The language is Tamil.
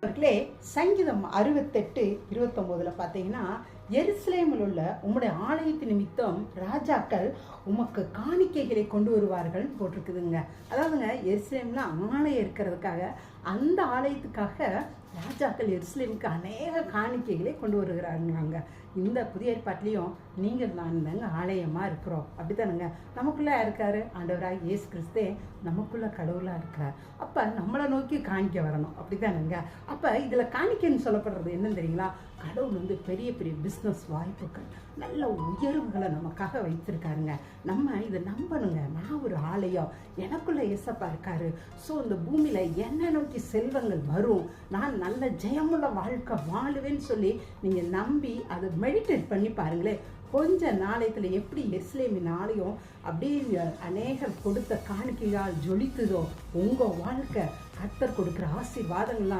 அவர்களே, சங்கீதம் 68:29 பார்த்தீங்கன்னா, எருசலேமில் உள்ள உம்முடைய ஆலயத்து நிமித்தம் ராஜாக்கள் உமக்கு காணிக்கைகளை கொண்டு வருவார்கள் போட்டிருக்குதுங்க. அதாவதுங்க, எருசலேம்ல ஆலயம் இருக்கிறதுக்காக, அந்த ஆலயத்துக்காக ராஜாக்கள் எருசலேமுக்கு அநேக காணிக்கைகளை கொண்டு வருகிறாங்க. இந்த புதிய ஏற்பாட்டிலையும் நீங்கள் நான் தாங்க ஆலயமாக இருக்கிறோம். அப்படித்தானுங்க. நமக்குள்ளே இருக்காரு ஆண்டவராக இயேசு கிறிஸ்தே, நமக்குள்ள கடவுளாக இருக்கிறார். அப்போ நம்மளை நோக்கி காணிக்க வரணும். அப்படித்தானுங்க. அப்போ இதில் காணிக்கைன்னு சொல்லப்படுறது என்னன்னு தெரியுங்களா? கடவுள் பெரிய பெரிய பிஸ்னஸ் வாய்ப்புகள், நல்ல உயர்வுகளை நமக்காக வைத்திருக்காருங்க. நம்ம இதை நம்பணுங்க. நான் ஒரு ஆலயம், எனக்குள்ள ஏசப்பா இருக்காரு. ஸோ இந்த பூமியில என்ன நோக்கி செல்வங்கள் வரும், நான் நல்ல ஜெயமுள்ள வாழ்க்கை வாழுவேன்னு சொல்லி நீங்க நம்பி அதை மெடிடேட் பண்ணி பாருங்களேன். கொஞ்ச நாளையத்துல எப்படி எருசலேமின் ஆலயம் அப்படியே அநேகர் கொடுத்த காணிக்கையால் ஜொலித்துதோ, உங்க வாழ்க்கை கர்த்தர் கொடுக்குற ஆசீர்வாதங்கள்லாம்